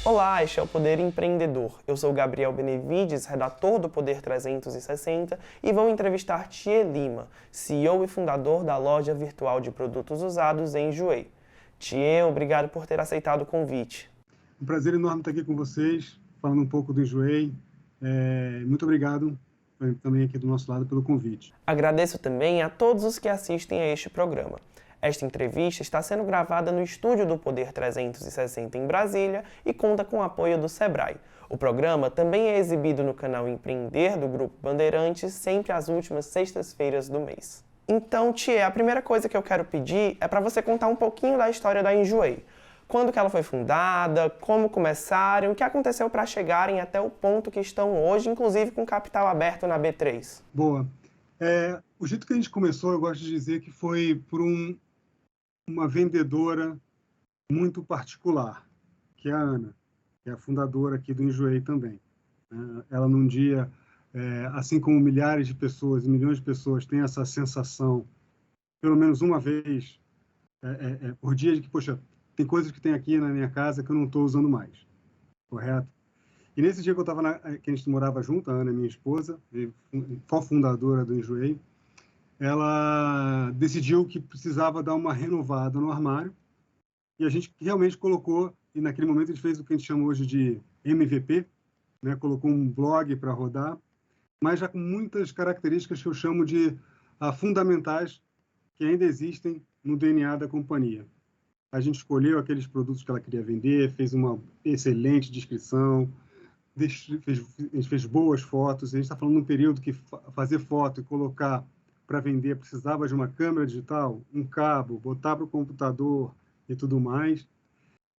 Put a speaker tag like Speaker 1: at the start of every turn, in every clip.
Speaker 1: Olá, este é o Poder Empreendedor. Eu sou Gabriel Benevides, redator do Poder 360 e vou entrevistar Thier Lima, CEO e fundador da loja virtual de produtos usados Enjoei. Thier, obrigado por ter aceitado o convite.
Speaker 2: Um prazer enorme estar aqui com vocês, falando um pouco do Enjoei. Muito obrigado também aqui do nosso lado pelo convite.
Speaker 1: Agradeço também a todos os que assistem a este programa. Esta entrevista está sendo gravada no estúdio do Poder 360 em Brasília e conta com o apoio do Sebrae. O programa também é exibido no canal Empreender do Grupo Bandeirantes, sempre às últimas sextas-feiras do mês. Então, Thier, a primeira coisa que eu quero pedir é para você contar um pouquinho da história da Enjoei. Quando que ela foi fundada, como começaram, o que aconteceu para chegarem até o ponto que estão hoje, inclusive com capital aberto na B3.
Speaker 2: Boa. O jeito que a gente começou, eu gosto de dizer que foi por uma vendedora muito particular, que é a Ana, que é a fundadora aqui do Enjoei também. Ela num dia, assim como milhares de pessoas e milhões de pessoas têm essa sensação, pelo menos uma vez por dia, de que, poxa, tem coisas que tem aqui na minha casa que eu não estou usando mais, correto? E nesse dia que eu estava, que a gente morava junto, a Ana, minha esposa, cofundadora do Enjoei, ela decidiu que precisava dar uma renovada no armário, e a gente realmente colocou, e naquele momento a gente fez o que a gente chama hoje de MVP, né? Colocou um blog para rodar, mas já com muitas características que eu chamo de fundamentais, que ainda existem no DNA da companhia. A gente escolheu aqueles produtos que ela queria vender, fez uma excelente descrição, a gente fez boas fotos. A gente está falando de um período que fazer foto e colocar para vender precisava de uma câmera digital, um cabo, botar para o computador e tudo mais.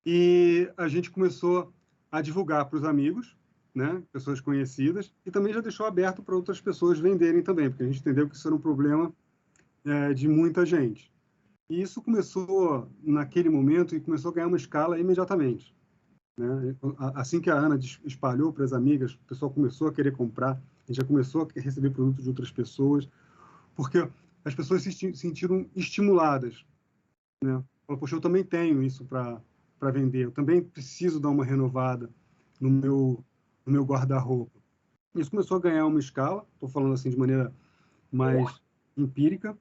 Speaker 2: E a gente começou a divulgar para os amigos, né, pessoas conhecidas, e também já deixou aberto para outras pessoas venderem também, porque a gente entendeu que isso era um problema de muita gente. E isso começou naquele momento e começou a ganhar uma escala imediatamente, né? Assim que a Ana espalhou para as amigas, o pessoal começou a querer comprar, a gente já começou a receber produtos de outras pessoas, porque as pessoas se sentiram estimuladas, né? Falaram, poxa, eu também tenho isso para vender, eu também preciso dar uma renovada no meu guarda-roupa. Isso começou a ganhar uma escala, estou falando assim de maneira mais empírica,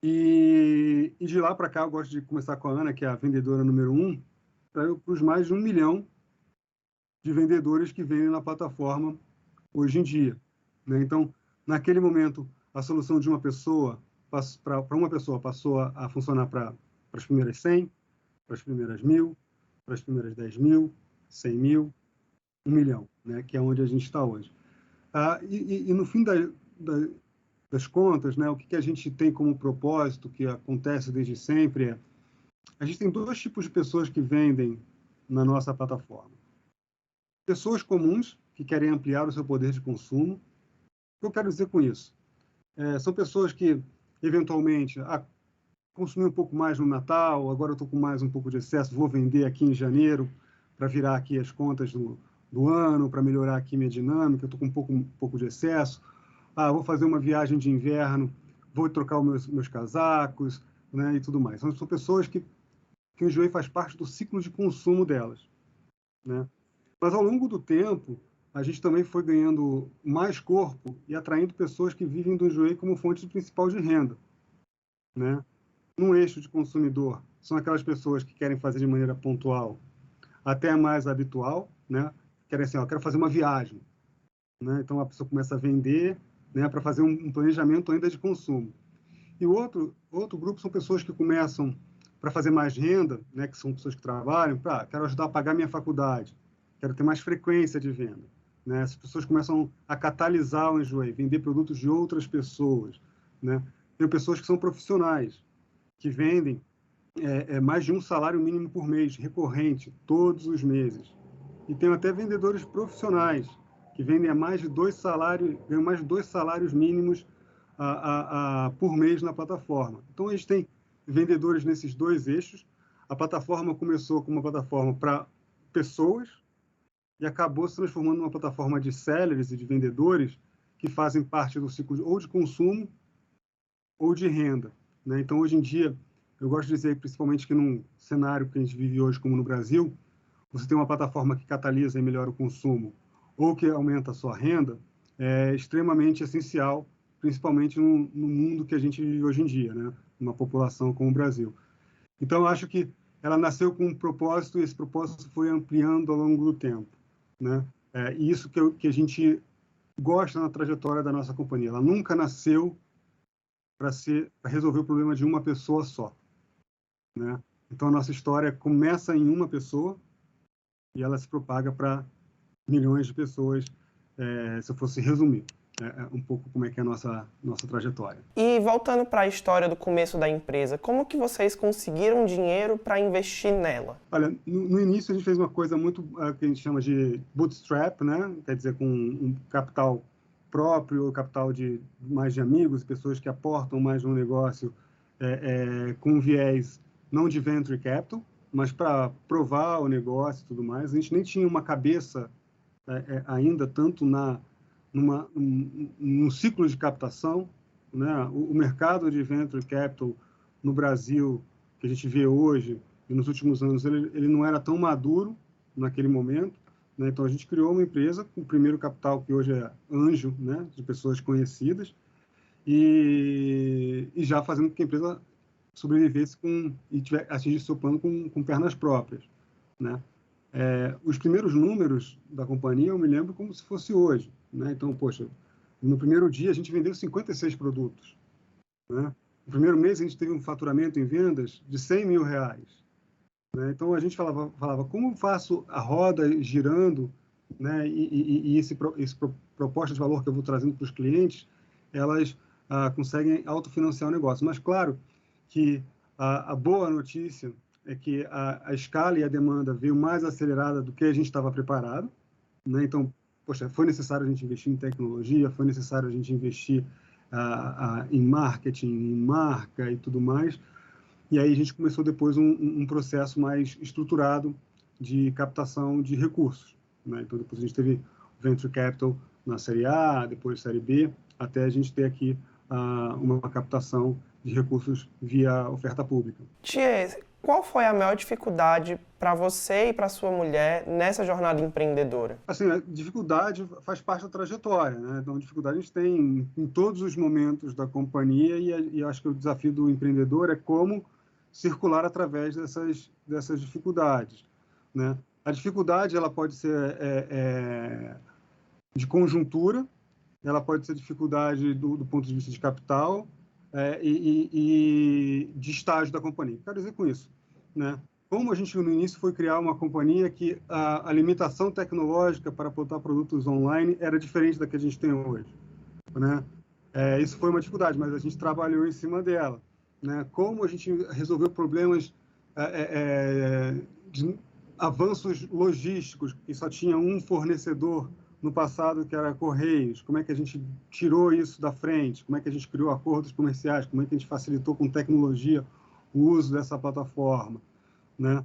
Speaker 2: e de lá para cá eu gosto de começar com a Ana, que é a vendedora número 1, para os mais de 1 milhão de vendedores que vendem na plataforma hoje em dia, né? Então, naquele momento, a solução de uma pessoa, para uma pessoa, passou a funcionar para as primeiras 100, para as primeiras 1.000, para as primeiras 10.000, 100.000, 1 milhão, né? Que é onde a gente está hoje. E no fim das contas, né, o que a gente tem como propósito, que acontece desde sempre, a gente tem dois tipos de pessoas que vendem na nossa plataforma. Pessoas comuns, que querem ampliar o seu poder de consumo. O que eu quero dizer com isso? São pessoas que, eventualmente, consumir um pouco mais no Natal, agora eu estou com mais um pouco de excesso, vou vender aqui em janeiro para virar aqui as contas do ano, para melhorar aqui minha dinâmica, eu estou com um pouco de excesso. Vou fazer uma viagem de inverno, vou trocar os meus casacos, né, e tudo mais. São pessoas que o Enjoei faz parte do ciclo de consumo delas, né? Mas ao longo do tempo, a gente também foi ganhando mais corpo e atraindo pessoas que vivem do Enjoei como fonte principal de renda, né? Num eixo de consumidor, são aquelas pessoas que querem fazer de maneira pontual, até mais habitual, né? Querem assim, quero fazer uma viagem, né? Então a pessoa começa a vender, né, para fazer um planejamento ainda de consumo. E o outro grupo são pessoas que começam para fazer mais renda, né, que são pessoas que trabalham, quero ajudar a pagar minha faculdade, quero ter mais frequência de venda, né? As pessoas começam a catalisar o Enjoei, vender produtos de outras pessoas, né? Tem pessoas que são profissionais, que vendem mais de um salário mínimo por mês, recorrente, todos os meses. E tem até vendedores profissionais, que vendem a mais de 2 salários, ganham mais de 2 salários mínimos por mês na plataforma. Então, a gente tem vendedores nesses dois eixos. A plataforma começou como uma plataforma para pessoas e acabou se transformando numa plataforma de sellers e de vendedores que fazem parte do ciclo ou de consumo ou de renda, né? Então, hoje em dia, eu gosto de dizer, principalmente que num cenário que a gente vive hoje, como no Brasil, você tem uma plataforma que catalisa e melhora o consumo ou que aumenta a sua renda, é extremamente essencial, principalmente no mundo que a gente vive hoje em dia, né? Uma população como o Brasil. Então, eu acho que ela nasceu com um propósito e esse propósito foi ampliando ao longo do tempo, né? E isso que a gente gosta na trajetória da nossa companhia. Ela nunca nasceu para resolver o problema de uma pessoa só, né? Então, a nossa história começa em uma pessoa e ela se propaga para milhões de pessoas, se eu fosse resumir um pouco como é que é a nossa trajetória.
Speaker 1: E voltando para a história do começo da empresa, como que vocês conseguiram dinheiro para investir nela?
Speaker 2: Olha, no início a gente fez uma coisa muito que a gente chama de bootstrap, né? Quer dizer, com um capital próprio, capital mais de amigos, pessoas que aportam mais no negócio com viés não de venture capital, mas para provar o negócio e tudo mais. A gente nem tinha uma cabeça ainda tanto num ciclo de captação, né? O mercado de venture capital no Brasil, que a gente vê hoje e nos últimos anos, ele não era tão maduro naquele momento, né? Então a gente criou uma empresa com o primeiro capital, que hoje é anjo, né? De pessoas conhecidas, e já fazendo com que a empresa sobrevivesse e atingisse seu plano com pernas próprias, né? Os primeiros números da companhia eu me lembro como se fosse hoje, né? Então, poxa, no primeiro dia a gente vendeu 56 produtos, né? No primeiro mês a gente teve um faturamento em vendas de R$100 mil, né? Então a gente falava como faço a roda girando, né? E esse proposta de valor que eu vou trazendo para os clientes, elas conseguem autofinanciar o negócio. Mas claro que a boa notícia é que a escala e a demanda veio mais acelerada do que a gente estava preparado, né? Então, poxa, foi necessário a gente investir em tecnologia, foi necessário a gente investir em marketing, em marca e tudo mais. E aí a gente começou depois um processo mais estruturado de captação de recursos, né? Então, depois a gente teve Venture Capital na Série A, depois Série B, até a gente ter aqui uma captação de recursos via oferta pública.
Speaker 1: Tia, qual foi a maior dificuldade para você e para sua mulher nessa jornada empreendedora?
Speaker 2: Assim, a dificuldade faz parte da trajetória, né? Então, dificuldade a gente tem em todos os momentos da companhia e eu acho que o desafio do empreendedor é como circular através dessas dificuldades, né? A dificuldade ela pode ser de conjuntura, ela pode ser dificuldade do ponto de vista de capital e de estágio da companhia. Quero dizer com isso, né? Como a gente no início foi criar uma companhia que a limitação tecnológica para botar produtos online era diferente da que a gente tem hoje, né? Isso foi uma dificuldade, mas a gente trabalhou em cima dela, né? Como a gente resolveu problemas de avanços logísticos, que só tinha um fornecedor no passado, que era Correios, como é que a gente tirou isso da frente, como é que a gente criou acordos comerciais, como é que a gente facilitou com tecnologia o uso dessa plataforma, né?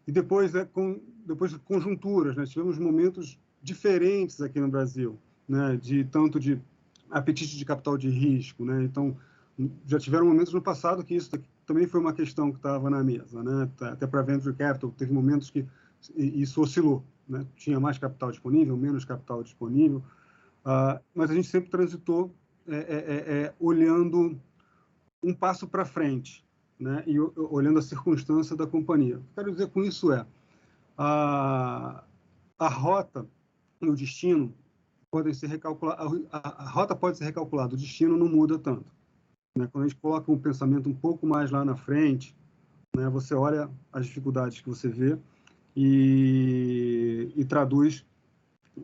Speaker 2: E depois, depois de conjunturas, né? Tivemos momentos diferentes aqui no Brasil, né? Tanto de apetite de capital de risco, né? Então, já tiveram momentos no passado que isso também foi uma questão que estava na mesa, né? Até para Venture Capital, teve momentos que isso oscilou, né? Tinha mais capital disponível, menos capital disponível, mas a gente sempre transitou olhando um passo para frente, né? E olhando a circunstância da companhia. O que quero dizer com isso a rota e o destino podem ser recalculados, a rota pode ser recalculada, o destino não muda tanto, né? Quando a gente coloca um pensamento um pouco mais lá na frente, né? Você olha as dificuldades que você vê e traduz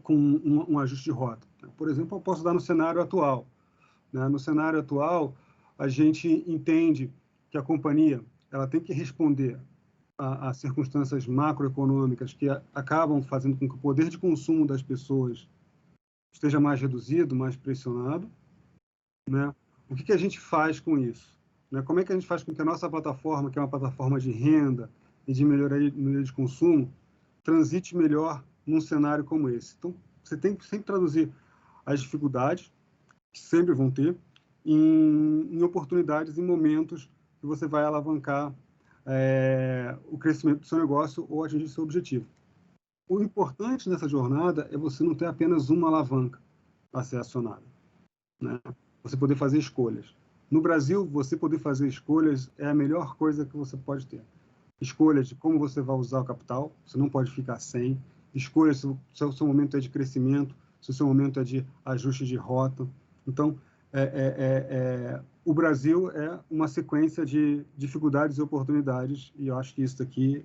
Speaker 2: com um ajuste de rota. Por exemplo, eu posso dar no cenário atual, né? No cenário atual, a gente entende que a companhia ela tem que responder a circunstâncias macroeconômicas que acabam fazendo com que o poder de consumo das pessoas esteja mais reduzido, mais pressionado, né? O que a gente faz com isso, né? Como é que a gente faz com que a nossa plataforma, que é uma plataforma de renda e de melhoria de consumo, transite melhor num cenário como esse? Então, você tem que sempre traduzir as dificuldades, que sempre vão ter, em oportunidades, em momentos que você vai alavancar o crescimento do seu negócio ou atingir seu objetivo. O importante nessa jornada é você não ter apenas uma alavanca a ser acionada, né? Você poder fazer escolhas. No Brasil, você poder fazer escolhas é a melhor coisa que você pode ter. Escolhas de como você vai usar o capital, você não pode ficar sem. Escolhas se o seu momento é de crescimento, se o seu momento é de ajuste de rota. Então, o Brasil é uma sequência de dificuldades e oportunidades, e eu acho que isso aqui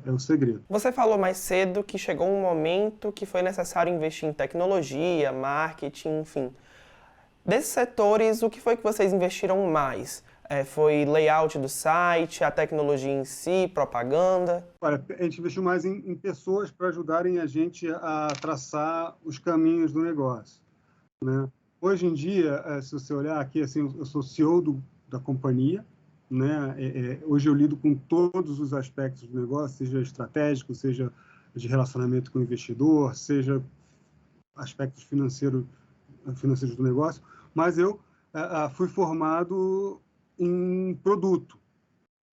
Speaker 2: é o segredo.
Speaker 1: Você falou mais cedo que chegou um momento que foi necessário investir em tecnologia, marketing, enfim. Desses setores, o que foi que vocês investiram mais? Foi layout do site, a tecnologia em si, propaganda?
Speaker 2: Olha, a gente investiu mais em pessoas para ajudarem a gente a traçar os caminhos do negócio, né? Hoje em dia, se você olhar aqui, assim, eu sou CEO da companhia, né? Hoje eu lido com todos os aspectos do negócio, seja estratégico, seja de relacionamento com o investidor, seja aspectos financeiros do negócio, mas eu fui formado em produto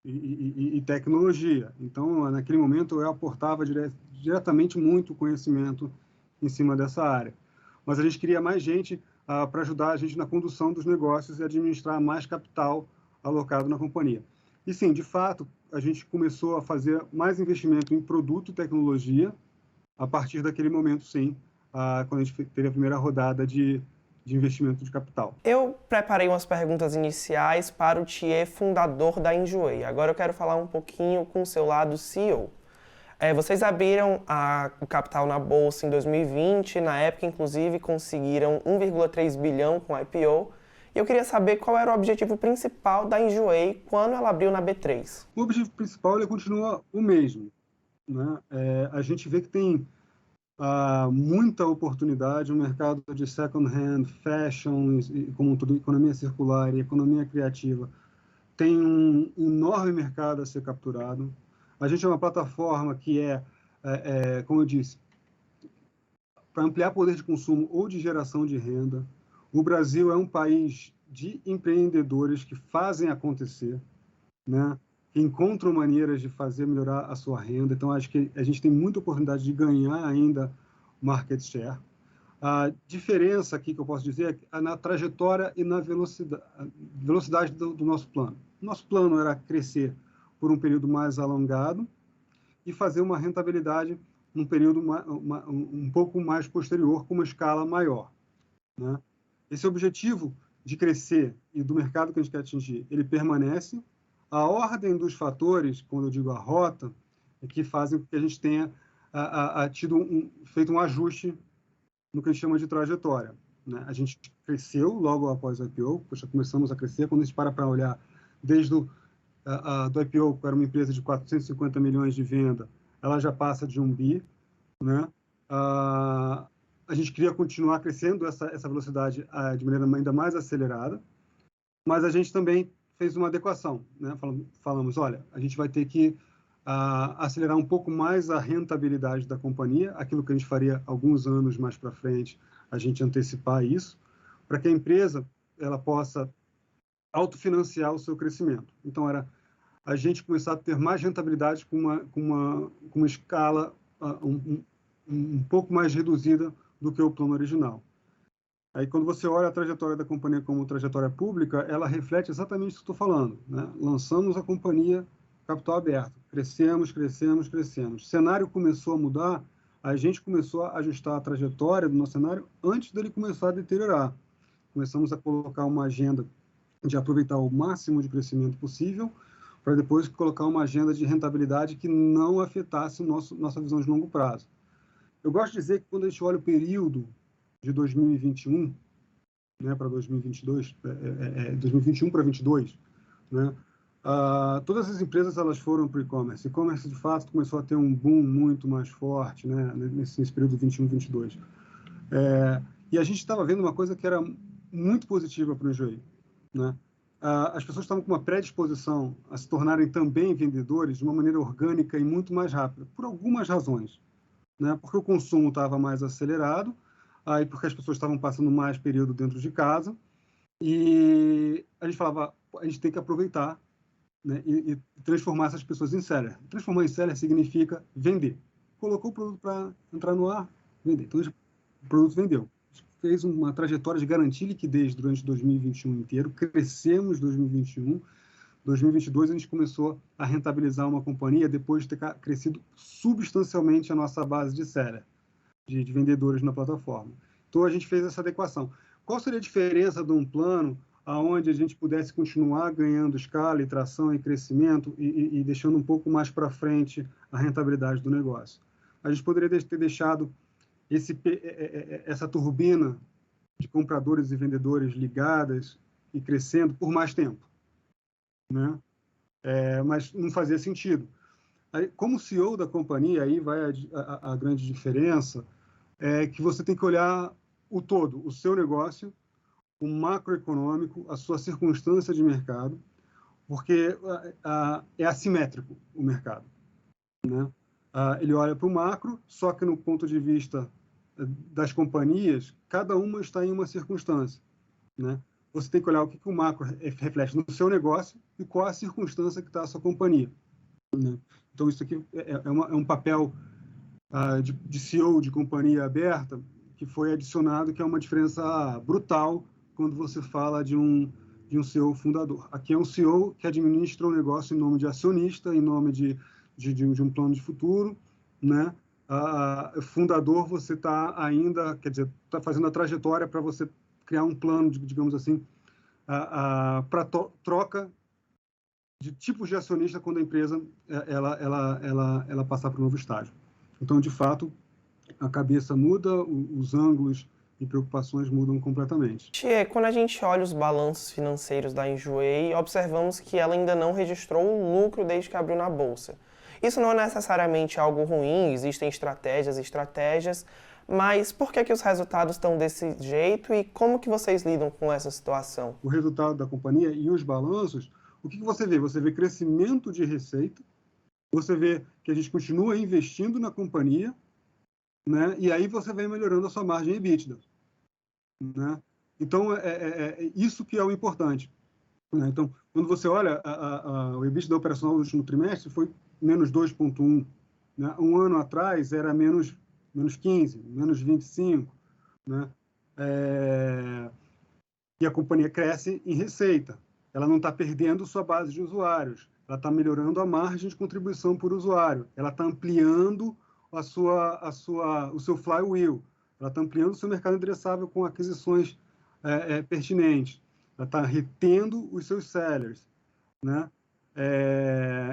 Speaker 2: e tecnologia. Então, naquele momento, eu aportava diretamente muito conhecimento em cima dessa área. Mas a gente queria mais gente para ajudar a gente na condução dos negócios e administrar mais capital alocado na companhia. E sim, de fato, a gente começou a fazer mais investimento em produto e tecnologia a partir daquele momento, sim, quando a gente teve a primeira rodada de investimento de capital.
Speaker 1: Eu preparei umas perguntas iniciais para o Thier, fundador da Enjoei. Agora eu quero falar um pouquinho com o seu lado CEO. Vocês abriram o capital na Bolsa em 2020, na época, inclusive, conseguiram 1,3 bilhão com a IPO. E eu queria saber qual era o objetivo principal da Enjoei quando ela abriu na B3.
Speaker 2: O objetivo principal ele continua o mesmo, né? A gente vê que tem muita oportunidade no mercado de second hand, fashion, como tudo, economia circular e economia criativa. Tem um enorme mercado a ser capturado. A gente é uma plataforma que como eu disse, para ampliar poder de consumo ou de geração de renda. O Brasil é um país de empreendedores que fazem acontecer, né? Que encontram maneiras de fazer melhorar a sua renda. Então, acho que a gente tem muita oportunidade de ganhar ainda market share. A diferença aqui que eu posso dizer é na trajetória e na velocidade do nosso plano. Nosso plano era crescer por um período mais alongado e fazer uma rentabilidade num período um pouco mais posterior, com uma escala maior, né? Esse objetivo de crescer e do mercado que a gente quer atingir, ele permanece. A ordem dos fatores, quando eu digo a rota, é que fazem com que a gente tenha feito um ajuste no que a gente chama de trajetória, né? A gente cresceu logo após o IPO, já começamos a crescer. Quando a gente para olhar desde do IPO, que era uma empresa de 450 milhões de venda, ela já passa de 1 bi, né? A gente queria continuar crescendo essa velocidade de maneira ainda mais acelerada, mas a gente também fez uma adequação, né? Falamos, olha, a gente vai ter que acelerar um pouco mais a rentabilidade da companhia, aquilo que a gente faria alguns anos mais para frente, a gente antecipar isso, para que a empresa ela possa autofinanciar o seu crescimento. Então, era a gente começar a ter mais rentabilidade com uma escala um pouco mais reduzida do que o plano original. Aí, quando você olha a trajetória da companhia como trajetória pública, ela reflete exatamente isso que estou falando, né? Lançamos a companhia capital aberto, crescemos. O cenário começou a mudar, a gente começou a ajustar a trajetória do nosso cenário antes dele começar a deteriorar. Começamos a colocar uma agenda de aproveitar o máximo de crescimento possível, para depois colocar uma agenda de rentabilidade que não afetasse nossa visão de longo prazo. Eu gosto de dizer que quando a gente olha o período de 2021, né, para 2022, 2021 para 2022, né, todas as empresas elas foram para o e-commerce. O e-commerce, de fato, começou a ter um boom muito mais forte, né, nesse período 21, 22. E a gente estava vendo uma coisa que era muito positiva para o Enjoei, né? As pessoas estavam com uma predisposição a se tornarem também vendedores de uma maneira orgânica e muito mais rápida, por algumas razões, né? Porque o consumo estava mais acelerado, e porque as pessoas estavam passando mais período dentro de casa, e a gente falava, a gente tem que aproveitar, né, e transformar essas pessoas em seller. Transformar em seller significa vender. Colocou o produto para entrar no ar, vender. Então, o produto vendeu. Fez uma trajetória de garantir liquidez durante 2021 inteiro, crescemos em 2021. 2022 a gente começou a rentabilizar uma companhia depois de ter crescido substancialmente a nossa base de seller, de vendedores na plataforma. Então a gente fez essa adequação. Qual seria a diferença de um plano aonde a gente pudesse continuar ganhando escala e tração e crescimento e deixando um pouco mais para frente a rentabilidade do negócio? A gente poderia ter deixado essa turbina de compradores e vendedores ligadas e crescendo por mais tempo, né? Mas não fazia sentido. Aí, como CEO da companhia, aí vai a grande diferença, é que você tem que olhar o todo, o seu negócio, o macroeconômico, a sua circunstância de mercado, porque é assimétrico o mercado, né? Ele olha para o macro, só que no ponto de vista das companhias, cada uma está em uma circunstância, né? Você tem que olhar o que o macro reflete no seu negócio e qual a circunstância que está a sua companhia, né? Então, isso aqui é um papel de CEO de companhia aberta que foi adicionado, que é uma diferença brutal quando você fala de um CEO fundador. Aqui é um CEO que administra o negócio em nome de acionista, em nome de um plano de futuro, né? Fundador, você está ainda, quer dizer, está fazendo a trajetória para você criar um plano, digamos assim, para troca de tipos de acionista quando a empresa ela passar para um novo estágio. Então, de fato, a cabeça muda, os ângulos e preocupações mudam completamente.
Speaker 1: Tchê, quando a gente olha os balanços financeiros da Enjoei, observamos que ela ainda não registrou um lucro desde que abriu na bolsa. Isso não é necessariamente algo ruim, existem estratégias, mas por que os resultados estão desse jeito e como que vocês lidam com essa situação?
Speaker 2: O resultado da companhia e os balanços, o que você vê? Você vê crescimento de receita, você vê que a gente continua investindo na companhia, né? E aí você vem melhorando a sua margem EBITDA, né? Então, isso que é o importante, né? Então, quando você olha, o EBITDA operacional do último trimestre foi menos 2,1, né? Um ano atrás era menos 15, menos 25, né? E a companhia cresce em receita. Ela não está perdendo sua base de usuários, ela está melhorando a margem de contribuição por usuário, ela está ampliando o seu flywheel, ela está ampliando o seu mercado endereçável com aquisições pertinentes, ela está retendo os seus sellers, né?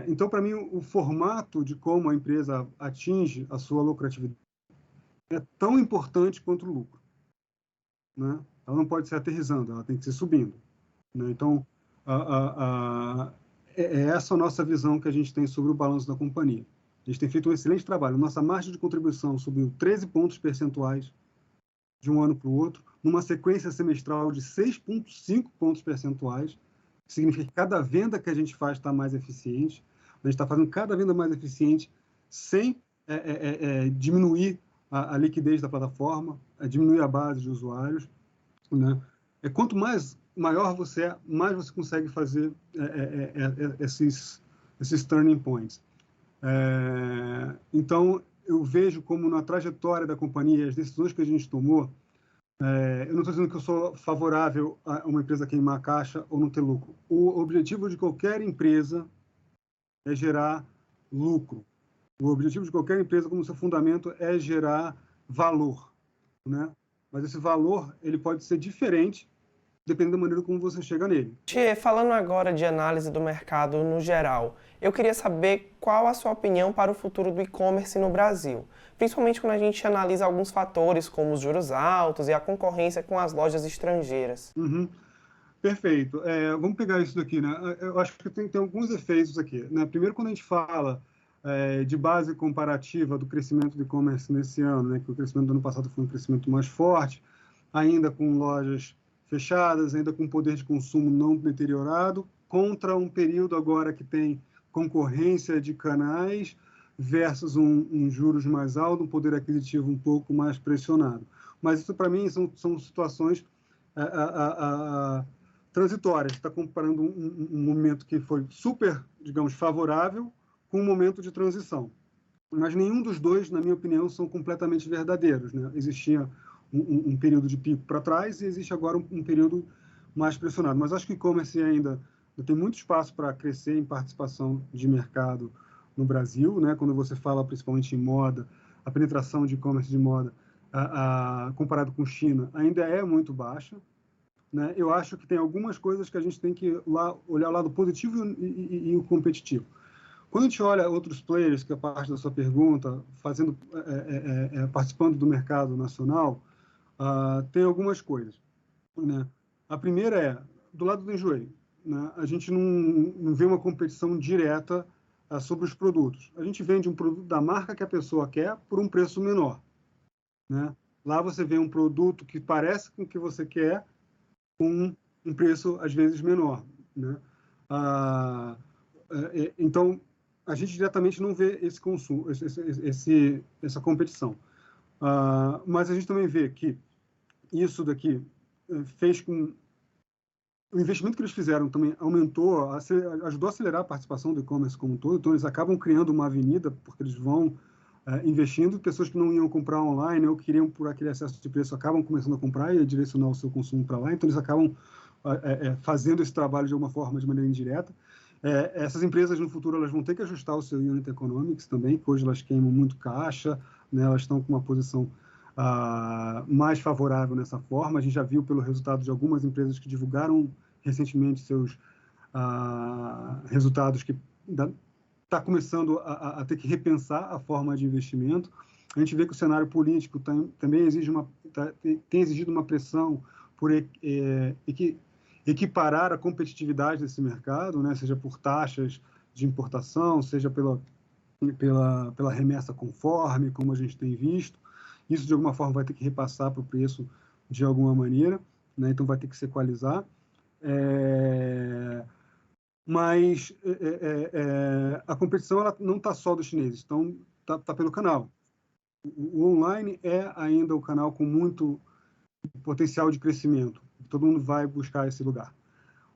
Speaker 2: Então, para mim, o formato de como a empresa atinge a sua lucratividade é tão importante quanto o lucro, né? Ela não pode ser aterrissando, ela tem que ser subindo, né? Então, é essa a nossa visão que a gente tem sobre o balanço da companhia. A gente tem feito um excelente trabalho. Nossa margem de contribuição subiu 13 pontos percentuais de um ano para o outro, numa sequência semestral de 6,5 pontos percentuais, que significa que cada venda que a gente faz está mais eficiente. A gente está fazendo cada venda mais eficiente sem diminuir a liquidez da plataforma, diminuir a base de usuários, né? Quanto maior você é, mais você consegue fazer esses turning points. Então, eu vejo como na trajetória da companhia, as decisões que a gente tomou, eu não estou dizendo que eu sou favorável a uma empresa queimar a caixa ou não ter lucro. O objetivo de qualquer empresa é gerar lucro. O objetivo de qualquer empresa, como seu fundamento, é gerar valor, né? Mas esse valor ele pode ser diferente dependendo da maneira como você chega nele.
Speaker 1: Tchê, falando agora de análise do mercado no geral, eu queria saber qual a sua opinião para o futuro do e-commerce no Brasil, principalmente quando a gente analisa alguns fatores como os juros altos e a concorrência com as lojas estrangeiras.
Speaker 2: Uhum. Perfeito. Vamos pegar isso daqui, né? Eu acho que tem alguns efeitos aqui, né? Primeiro, quando a gente fala de base comparativa do crescimento do e-commerce nesse ano, né? Que o crescimento do ano passado foi um crescimento mais forte, ainda com lojas fechadas, ainda com poder de consumo não deteriorado, contra um período agora que tem concorrência de canais versus um juros mais alto, um poder aquisitivo um pouco mais pressionado. Mas isso, para mim, são situações transitória. A gente está comparando um momento que foi super, digamos, favorável com um momento de transição. Mas nenhum dos dois, na minha opinião, são completamente verdadeiros, né? Existia um período de pico para trás e existe agora um período mais pressionado. Mas acho que o e-commerce ainda tem muito espaço para crescer em participação de mercado no Brasil, né? Quando você fala principalmente em moda, a penetração de e-commerce de moda, comparado com China, ainda é muito baixa, né? Eu acho que tem algumas coisas que a gente tem que olhar o lado positivo e o competitivo. Quando a gente olha outros players, que é parte da sua pergunta, participando do mercado nacional, tem algumas coisas, né? A primeira é, do lado do Enjoei, né? A gente não vê uma competição direta sobre os produtos. A gente vende um produto da marca que a pessoa quer por um preço menor, né? Lá você vê um produto que parece com o que você quer, com um preço, às vezes, menor, né? Então, a gente diretamente não vê esse consumo, essa competição. Mas a gente também vê que isso daqui fez com... O investimento que eles fizeram também aumentou, ajudou a acelerar a participação do e-commerce como um todo. Então, eles acabam criando uma avenida, porque eles vão investindo. Pessoas que não iam comprar online ou queriam, por aquele excesso de preço, acabam começando a comprar e direcionar o seu consumo para lá. Então, eles acabam fazendo esse trabalho de alguma forma, de maneira indireta. Essas empresas, no futuro, elas vão ter que ajustar o seu unit economics também, que hoje elas queimam muito caixa, né? Elas estão com uma posição mais favorável nessa forma. A gente já viu pelo resultado de algumas empresas que divulgaram recentemente seus resultados, que está começando a ter que repensar a forma de investimento. A gente vê que o cenário político também tem exigido uma pressão por equiparar a competitividade desse mercado, né? Seja por taxas de importação, seja pela remessa conforme, como a gente tem visto. Isso, de alguma forma, vai ter que repassar para o preço de alguma maneira, né? Então, vai ter que se equalizar. Mas a competição ela não está só dos chineses, então está pelo canal. O online é ainda o canal com muito potencial de crescimento. Todo mundo vai buscar esse lugar.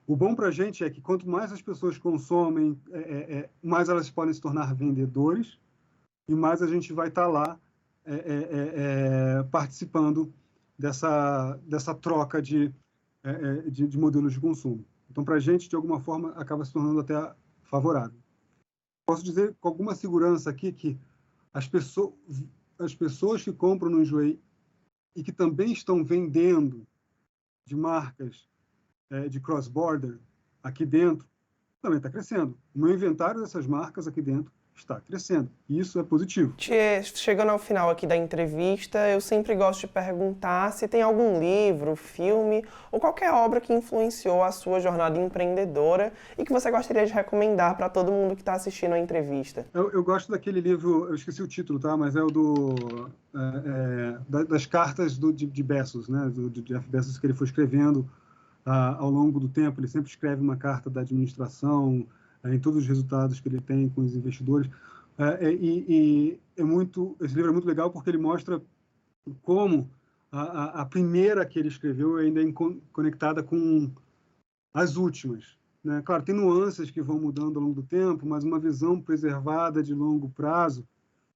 Speaker 2: O bom para a gente é que quanto mais as pessoas consomem, mais elas podem se tornar vendedores e mais a gente vai estar lá participando dessa troca de modelos de consumo. Então, para a gente, de alguma forma, acaba se tornando até favorável. Posso dizer com alguma segurança aqui que as pessoas que compram no Enjoei e que também estão vendendo de marcas de cross-border aqui dentro, também está crescendo. O meu inventário dessas marcas aqui dentro está crescendo. E isso é positivo.
Speaker 1: Chegando ao final aqui da entrevista, eu sempre gosto de perguntar se tem algum livro, filme ou qualquer obra que influenciou a sua jornada empreendedora e que você gostaria de recomendar para todo mundo que está assistindo a entrevista.
Speaker 2: Eu gosto daquele livro, eu esqueci o título, tá? Mas é o das cartas de Bezos, né? De Jeff Bezos, que ele foi escrevendo ao longo do tempo. Ele sempre escreve uma carta da administração, em todos os resultados que ele tem com os investidores. Esse livro é muito legal porque ele mostra como a primeira que ele escreveu ainda é conectada com as últimas, né? Claro, tem nuances que vão mudando ao longo do tempo, mas uma visão preservada de longo prazo,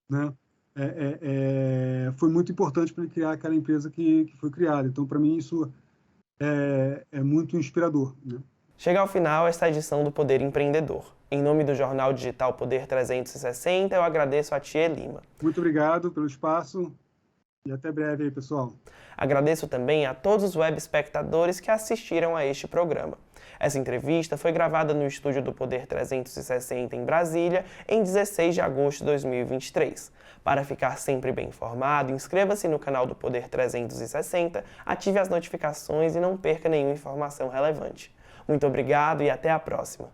Speaker 2: né? Foi muito importante para ele criar aquela empresa que foi criada. Então, para mim, isso é muito inspirador, né?
Speaker 1: Chega ao final esta edição do Poder Empreendedor. Em nome do jornal digital Poder 360, eu agradeço a Thier Lima.
Speaker 2: Muito obrigado pelo espaço e até breve aí, pessoal.
Speaker 1: Agradeço também a todos os web espectadores que assistiram a este programa. Essa entrevista foi gravada no estúdio do Poder 360 em Brasília, em 16 de agosto de 2023. Para ficar sempre bem informado, inscreva-se no canal do Poder 360, ative as notificações e não perca nenhuma informação relevante. Muito obrigado e até a próxima!